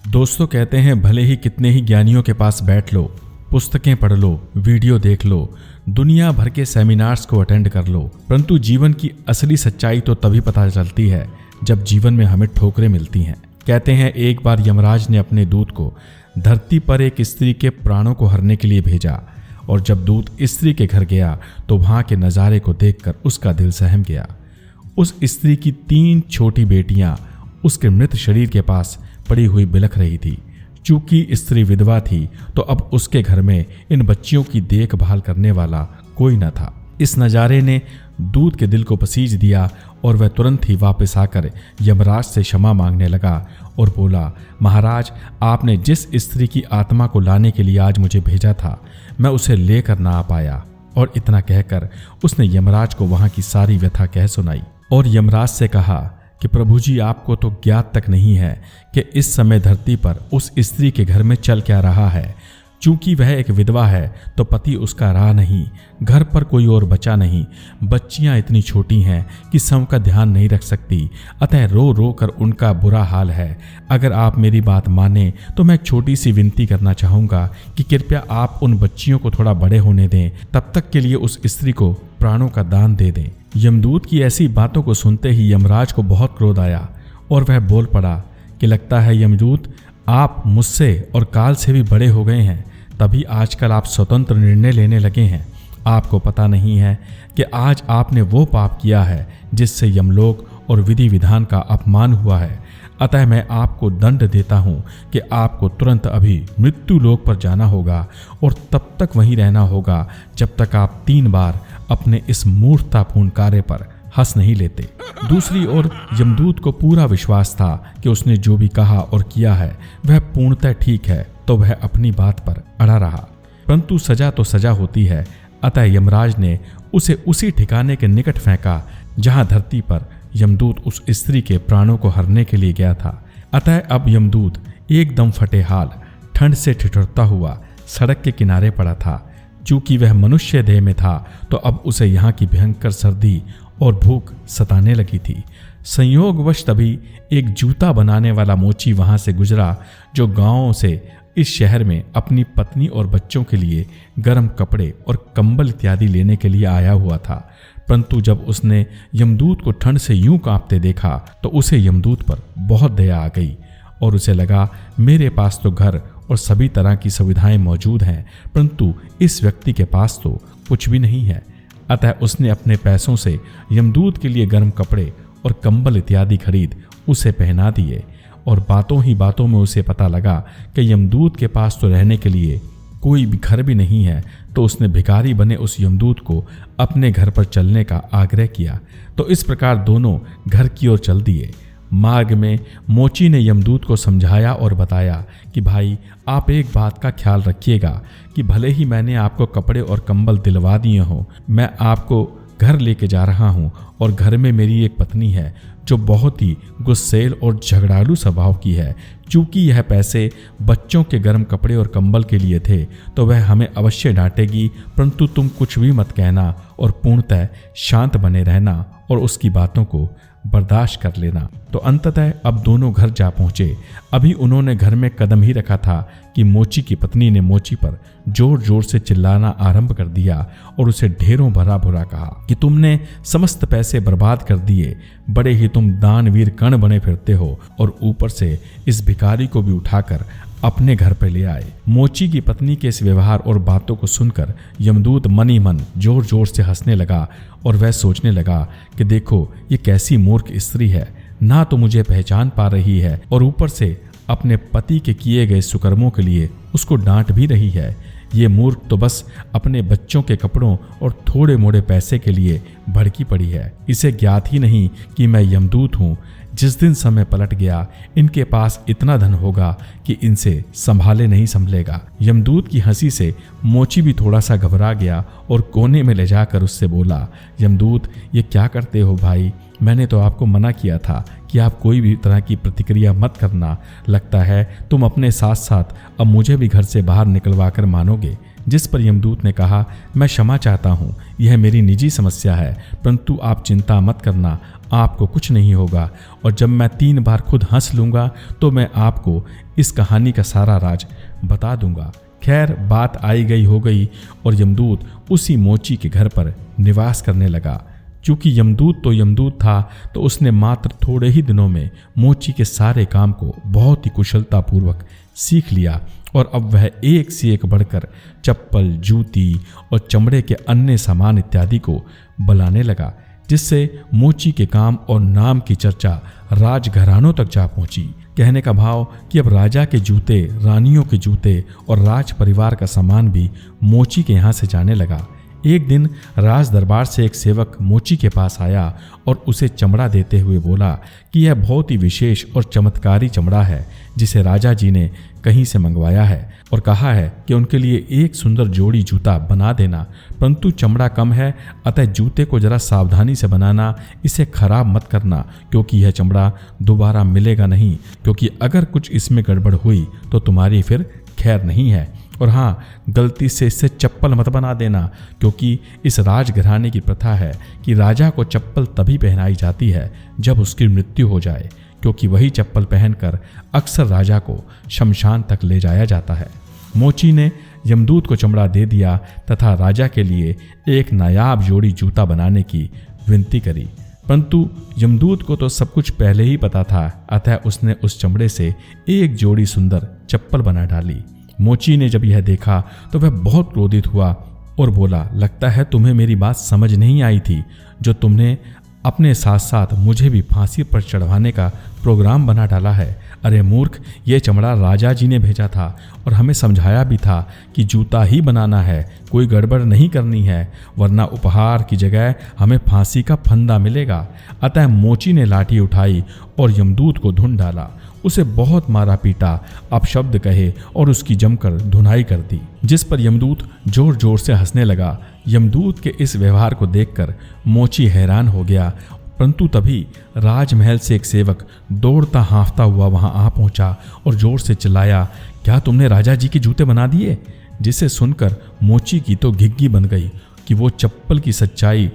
दोस्तों कहते हैं भले ही कितने ही ज्ञानियों के पास बैठ लो, पुस्तकें पढ़ लो, वीडियो देख लो, दुनिया भर के सेमिनार्स को अटेंड कर लो, परंतु जीवन की असली सच्चाई तो तभी पता चलती है जब जीवन में हमें ठोकरें मिलती हैं। कहते हैं एक बार यमराज ने अपने दूत को धरती पर एक स्त्री के प्राणों को हरने के लिए भेजा और जब दूत स्त्री के घर गया तो वहां के नज़ारे को देखकर उसका दिल सहम गया। उस स्त्री की 3 छोटी बेटियां उसके मृत शरीर के पास पड़ी हुई बिलख रही थी। चूंकि स्त्री विधवा थी तो अब उसके घर में इन बच्चियों की देखभाल करने वाला कोई न था। इस नज़ारे ने दूत के दिल को पसीज दिया और वह तुरंत ही वापस आकर यमराज से क्षमा मांगने लगा और बोला, महाराज, आपने जिस स्त्री की आत्मा को लाने के लिए आज मुझे भेजा था मैं उसे लेकर ना आ पाया। और इतना कहकर उसने यमराज को वहां की सारी व्यथा कह सुनाई और यमराज से कहा कि प्रभु जी, आपको तो ज्ञात तक नहीं है कि इस समय धरती पर उस स्त्री के घर में चल क्या रहा है। चूंकि वह एक विधवा है तो पति उसका रहा नहीं, घर पर कोई और बचा नहीं, बच्चियां इतनी छोटी हैं कि सबका ध्यान नहीं रख सकती, अतः रो रो कर उनका बुरा हाल है। अगर आप मेरी बात माने तो मैं एक छोटी सी विनती करना चाहूँगा कि कृपया आप उन बच्चियों को थोड़ा बड़े होने दें, तब तक के लिए उस स्त्री को प्राणों का दान दे दें। यमदूत की ऐसी बातों को सुनते ही यमराज को बहुत क्रोध आया और वह बोल पड़ा कि लगता है यमदूत, आप मुझसे और काल से भी बड़े हो गए हैं, तभी आजकल आप स्वतंत्र निर्णय लेने लगे हैं। आपको पता नहीं है कि आज आपने वो पाप किया है जिससे यमलोक और विधि विधान का अपमान हुआ है। अतः मैं आपको दंड देता हूँ कि आपको तुरंत अभी मृत्यु लोक पर जाना होगा और तब तक वहीं रहना होगा जब तक आप 3 बार अपने इस मूर्खतापूर्ण कार्य पर हंस नहीं लेते। दूसरी ओर यमदूत को पूरा विश्वास था कि उसने जो भी कहा और किया है वह पूर्णतः ठीक है, तो वह अपनी बात पर अड़ा रहा। परंतु सजा तो सजा होती है, अतः यमराज ने उसे उसी ठिकाने के निकट फेंका जहां धरती पर यमदूत उस स्त्री के प्राणों को हरने के लिए गया था। अतः अब यमदूत एकदम फटे हाल, ठंड से ठिठुरता हुआ सड़क के किनारे पड़ा था। चूंकि वह मनुष्य देह में था तो अब उसे यहाँ की भयंकर सर्दी और भूख सताने लगी थी। संयोगवश तभी एक जूता बनाने वाला मोची वहां से गुजरा जो गांव से इस शहर में अपनी पत्नी और बच्चों के लिए गर्म कपड़े और कंबल इत्यादि लेने के लिए आया हुआ था। परंतु जब उसने यमदूत को ठंड से यूं कांपते देखा तो उसे यमदूत पर बहुत दया आ गई और उसे लगा, मेरे पास तो घर और सभी तरह की सुविधाएं मौजूद हैं, परंतु इस व्यक्ति के पास तो कुछ भी नहीं है। अतः उसने अपने पैसों से यमदूत के लिए गर्म कपड़े और कंबल इत्यादि खरीद उसे पहना दिए और बातों ही बातों में उसे पता लगा कि यमदूत के पास तो रहने के लिए कोई भी घर भी नहीं है। तो उसने भिखारी बने उस यमदूत को अपने घर पर चलने का आग्रह किया। तो इस प्रकार दोनों घर की ओर चल दिए। मार्ग में मोची ने यमदूत को समझाया और बताया कि भाई, आप एक बात का ख्याल रखिएगा कि भले ही मैंने आपको कपड़े और कंबल दिलवा दिए हों, मैं आपको घर लेके जा रहा हूं और घर में मेरी एक पत्नी है जो बहुत ही गुस्सैल और झगड़ालू स्वभाव की है। चूंकि यह पैसे बच्चों के गर्म कपड़े और कंबल के लिए थे तो वह हमें अवश्य डांटेगी, परंतु तुम कुछ भी मत कहना और पूर्णतः शांत बने रहना और उसकी बातों को बर्दाश्त कर लेना। तो अंततः अब दोनों घर जा पहुंचे। अभी उन्होंने घर में कदम ही रखा था कि मोची की पत्नी ने मोची पर जोर जोर से चिल्लाना आरंभ कर दिया और उसे ढेरों भरा भुरा कहा कि तुमने समस्त पैसे बर्बाद कर दिए, बड़े ही तुम दानवीर कर्ण बने फिरते हो, और ऊपर से इस भिखारी को भी उठाकर अपने घर पर ले आए। मोची की पत्नी के इस व्यवहार और बातों को सुनकर यमदूत मन ही मन जोर जोर से हंसने लगा और वह सोचने लगा कि देखो, ये कैसी मूर्ख स्त्री है, ना तो मुझे पहचान पा रही है और ऊपर से अपने पति के किए गए सुकर्मों के लिए उसको डांट भी रही है। ये मूर्ख तो बस अपने बच्चों के कपड़ों और थोड़े मोड़े पैसे के लिए भड़की पड़ी है। इसे ज्ञात ही नहीं कि मैं यमदूत हूँ। जिस दिन समय पलट गया इनके पास इतना धन होगा कि इनसे संभाले नहीं संभलेगा। यमदूत की हंसी से मोची भी थोड़ा सा घबरा गया और कोने में ले जाकर उससे बोला, यमदूत, ये क्या करते हो भाई? मैंने तो आपको मना किया था कि आप कोई भी तरह की प्रतिक्रिया मत करना। लगता है तुम अपने साथ साथ अब मुझे भी घर से बाहर निकलवा कर मानोगे। जिस पर यमदूत ने कहा, मैं क्षमा चाहता हूँ, यह मेरी निजी समस्या है, परंतु आप चिंता मत करना, आपको कुछ नहीं होगा और जब मैं 3 बार खुद हंस लूँगा तो मैं आपको इस कहानी का सारा राज बता दूंगा। खैर, बात आई गई हो गई और यमदूत उसी मोची के घर पर निवास करने लगा। क्योंकि यमदूत तो यमदूत था, तो उसने मात्र थोड़े ही दिनों में मोची के सारे काम को बहुत ही कुशलतापूर्वक सीख लिया और अब वह एक से एक बढ़कर चप्पल, जूती और चमड़े के अन्य सामान इत्यादि को बनाने लगा, जिससे मोची के काम और नाम की चर्चा राजघरानों तक जा पहुंची। कहने का भाव कि अब राजा के जूते, रानियों के जूते और राज परिवार का सामान भी मोची के यहाँ से जाने लगा। एक दिन राज दरबार से एक सेवक मोची के पास आया और उसे चमड़ा देते हुए बोला कि यह बहुत ही विशेष और चमत्कारी चमड़ा है, जिसे राजा जी ने कहीं से मंगवाया है और कहा है कि उनके लिए एक सुंदर जोड़ी जूता बना देना, परंतु चमड़ा कम है, अतः जूते को जरा सावधानी से बनाना, इसे खराब मत करना, क्योंकि यह चमड़ा दोबारा मिलेगा नहीं, क्योंकि अगर कुछ इसमें गड़बड़ हुई तो तुम्हारी फिर खैर नहीं है। और हाँ, गलती से इससे चप्पल मत बना देना, क्योंकि इस राजघराने की प्रथा है कि राजा को चप्पल तभी पहनाई जाती है जब उसकी मृत्यु हो जाए, क्योंकि वही चप्पल पहनकर अक्सर राजा को शमशान तक ले जाया जाता है। मोची ने यमदूत को चमड़ा दे दिया तथा राजा के लिए एक नायाब जोड़ी जूता बनाने की विनती करी, परंतु यमदूत को तो सब कुछ पहले ही पता था, अतः उसने उस चमड़े से एक जोड़ी सुंदर चप्पल बना डाली। मोची ने जब यह देखा तो वह बहुत क्रोधित हुआ और बोला, लगता है तुम्हें मेरी बात समझ नहीं आई थी, जो तुमने अपने साथ साथ मुझे भी फांसी पर चढ़वाने का प्रोग्राम बना डाला है। अरे मूर्ख, ये चमड़ा राजा जी ने भेजा था और हमें समझाया भी था कि जूता ही बनाना है, कोई गड़बड़ नहीं करनी है, वरना उपहार की जगह हमें फांसी का फंदा मिलेगा। अतः मोची ने लाठी उठाई और यमदूत को धुन डाला, उसे बहुत मारा पीटा, अपशब्द कहे और उसकी जमकर धुनाई कर दी, जिस पर यमदूत जोर जोर से हंसने लगा। यमदूत के इस व्यवहार को देखकर मोची हैरान हो गया, परंतु तभी राजमहल से एक सेवक दौड़ता हाँफता हुआ वहां आ पहुंचा और जोर से चिल्लाया, क्या तुमने राजा जी के जूते बना दिए? जिसे सुनकर मोची की तो घिग्गी बन गई कि वो चप्पल की सच्चाई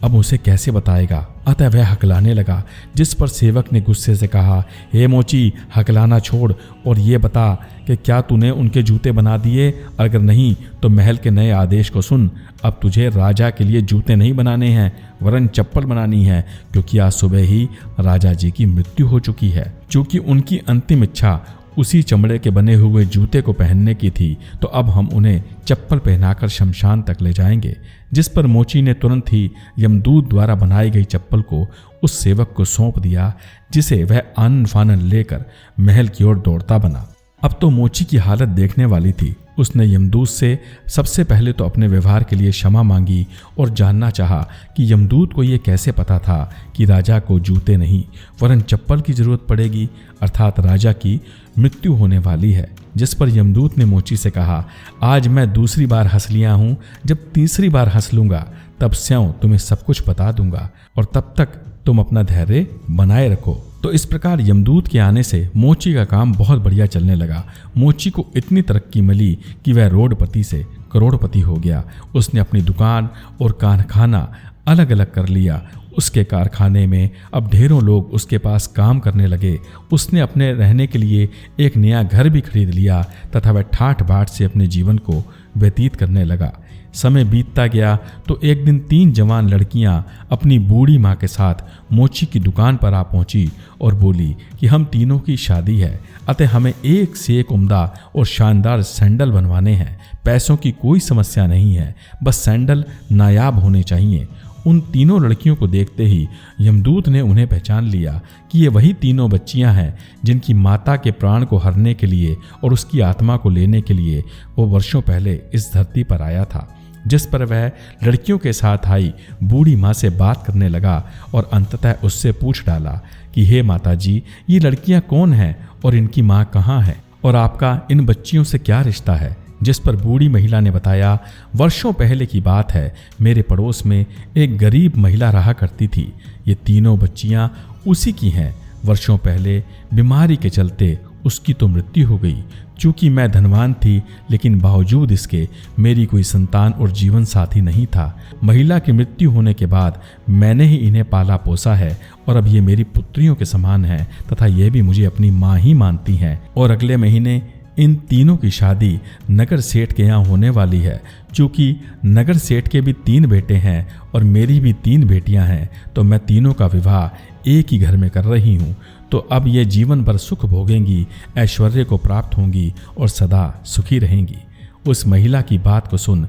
अब उसे कैसे बताएगा। अतः वह हकलाने लगा, जिस पर सेवक ने गुस्से से कहा, हे मोची, हकलाना छोड़ और ये बता कि क्या तूने उनके जूते बना दिए? अगर नहीं तो महल के नए आदेश को सुन। अब तुझे राजा के लिए जूते नहीं बनाने हैं, वरन चप्पल बनानी है, क्योंकि आज सुबह ही राजा जी की मृत्यु हो चुकी है। चूंकि उनकी अंतिम इच्छा उसी चमड़े के बने हुए जूते को पहनने की थी, तो अब हम उन्हें चप्पल पहनाकर शमशान तक ले जाएंगे। जिस पर मोची ने तुरंत ही यमदूत द्वारा बनाई गई चप्पल को उस सेवक को सौंप दिया, जिसे वह आनन फानन लेकर महल की ओर दौड़ता बना। अब तो मोची की हालत देखने वाली थी। उसने यमदूत से सबसे पहले तो अपने व्यवहार के लिए क्षमा मांगी और जानना चाहा कि यमदूत को ये कैसे पता था कि राजा को जूते नहीं वरन चप्पल की जरूरत पड़ेगी, अर्थात राजा की मृत्यु होने वाली है। जिस पर यमदूत ने मोची से कहा, आज मैं दूसरी बार हंस लिया हूं, जब तीसरी बार हंस लूंगा तब स्यों तुम्हें सब कुछ बता दूंगा और तब तक तुम अपना धैर्य बनाए रखो। तो इस प्रकार यमदूत के आने से मोची का काम बहुत बढ़िया चलने लगा। मोची को इतनी तरक्की मिली कि वह रोडपति से करोड़पति हो गया। उसने अपनी दुकान और कारखाना अलग अलग कर लिया। उसके कारखाने में अब ढेरों लोग उसके पास काम करने लगे। उसने अपने रहने के लिए एक नया घर भी खरीद लिया तथा वह ठाठ बाट से अपने जीवन को व्यतीत करने लगा। समय बीतता गया तो एक दिन 3 जवान लड़कियां अपनी बूढ़ी माँ के साथ मोची की दुकान पर आ पहुंची और बोली कि हम तीनों की शादी है, अतः हमें एक से एक उम्दा और शानदार सैंडल बनवाने हैं। पैसों की कोई समस्या नहीं है, बस सैंडल नायाब होने चाहिए। उन तीनों लड़कियों को देखते ही यमदूत ने उन्हें पहचान लिया कि ये वही तीनों बच्चियां हैं जिनकी माता के प्राण को हरने के लिए और उसकी आत्मा को लेने के लिए वो वर्षों पहले इस धरती पर आया था। जिस पर वह लड़कियों के साथ आई बूढ़ी माँ से बात करने लगा और अंततः उससे पूछ डाला कि हे माता जी, ये लड़कियां कौन हैं और इनकी माँ कहाँ है और आपका इन बच्चियों से क्या रिश्ता है? जिस पर बूढ़ी महिला ने बताया, वर्षों पहले की बात है, मेरे पड़ोस में एक गरीब महिला रहा करती थी। ये तीनों बच्चियां उसी की हैं। वर्षों पहले बीमारी के चलते उसकी तो मृत्यु हो गई। चूंकि मैं धनवान थी, लेकिन बावजूद इसके मेरी कोई संतान और जीवन साथी नहीं था। महिला की मृत्यु होने के बाद मैंने ही इन्हें पाला पोसा है और अब ये मेरी पुत्रियों के समान है तथा ये भी मुझे अपनी माँ ही मानती हैं। और अगले महीने इन तीनों की शादी नगर सेठ के यहाँ होने वाली है। चूँकि नगर सेठ के भी 3 बेटे हैं और मेरी भी 3 बेटियां हैं, तो मैं तीनों का विवाह एक ही घर में कर रही हूँ। तो अब ये जीवन भर सुख भोगेंगी, ऐश्वर्य को प्राप्त होंगी और सदा सुखी रहेंगी। उस महिला की बात को सुन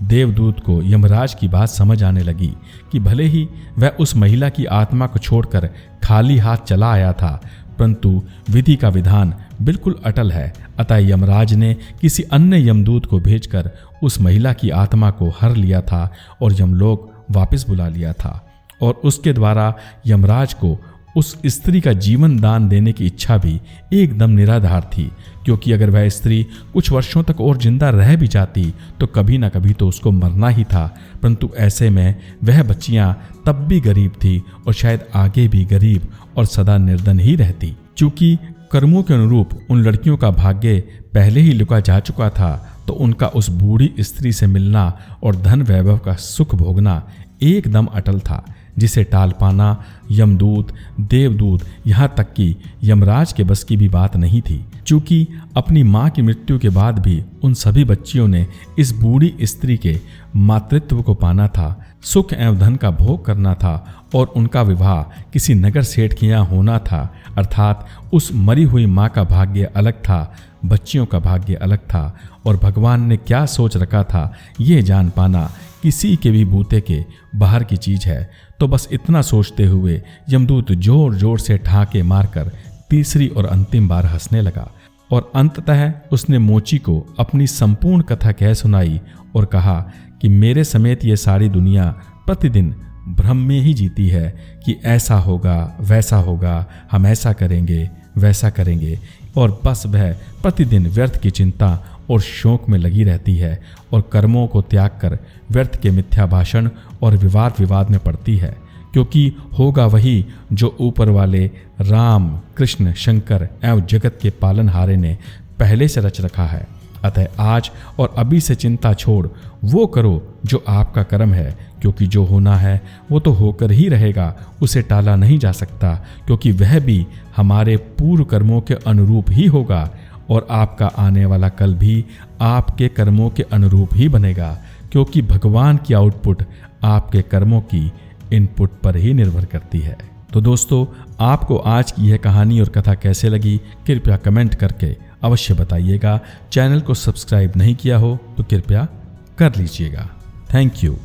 देवदूत को यमराज की बात समझ आने लगी कि भले ही वह उस महिला की आत्मा को छोड़कर खाली हाथ चला आया था, परंतु विधि का विधान बिल्कुल अटल है। अतः यमराज ने किसी अन्य यमदूत को भेजकर उस महिला की आत्मा को हर लिया था और यमलोक वापस बुला लिया था। और उसके द्वारा यमराज को उस स्त्री का जीवन दान देने की इच्छा भी एकदम निराधार थी, क्योंकि अगर वह स्त्री कुछ वर्षों तक और जिंदा रह भी जाती तो कभी ना कभी तो उसको मरना ही था। परंतु ऐसे में वह बच्चियां तब भी गरीब थी और शायद आगे भी गरीब और सदा निर्धन ही रहती। चूंकि कर्मों के अनुरूप उन लड़कियों का भाग्य पहले ही लिखा जा चुका था, तो उनका उस बूढ़ी स्त्री से मिलना और धन वैभव का सुख भोगना एकदम अटल था, जिसे टाल पाना यमदूत, देवदूत, यहाँ तक कि यमराज के बस की भी बात नहीं थी। चूंकि अपनी माँ की मृत्यु के बाद भी उन सभी बच्चियों ने इस बूढ़ी स्त्री के मातृत्व को पाना था, सुख एवं धन का भोग करना था और उनका विवाह किसी नगर सेठ के यहाँ होना था। अर्थात उस मरी हुई माँ का भाग्य अलग था, बच्चियों का भाग्य अलग था। और भगवान ने क्या सोच रखा था ये जान पाना किसी के भी बूते के बाहर की चीज है। तो बस इतना सोचते हुए यमदूत जोर जोर से ठाके मारकर तीसरी और अंतिम बार हंसने लगा और अंततः उसने मोची को अपनी संपूर्ण कथा कह सुनाई और कहा कि मेरे समेत ये सारी दुनिया प्रतिदिन भ्रम में ही जीती है कि ऐसा होगा, वैसा होगा, हम ऐसा करेंगे, वैसा करेंगे, और बस वह प्रतिदिन व्यर्थ की चिंता और शोक में लगी रहती है और कर्मों को त्याग कर व्यर्थ के मिथ्या भाषण और विवाद में पड़ती है, क्योंकि होगा वही जो ऊपर वाले राम, कृष्ण, शंकर एवं जगत के पालनहारे ने पहले से रच रखा है। अतः आज और अभी से चिंता छोड़ वो करो जो आपका कर्म है, क्योंकि जो होना है वो तो होकर ही रहेगा, उसे टाला नहीं जा सकता, क्योंकि वह भी हमारे पूर्व कर्मों के अनुरूप ही होगा और आपका आने वाला कल भी आपके कर्मों के अनुरूप ही बनेगा, क्योंकि भगवान की आउटपुट आपके कर्मों की इनपुट पर ही निर्भर करती है। तो दोस्तों, आपको आज की यह कहानी और कथा कैसे लगी कृपया कमेंट करके अवश्य बताइएगा। चैनल को सब्सक्राइब नहीं किया हो तो कृपया कर लीजिएगा। Thank you.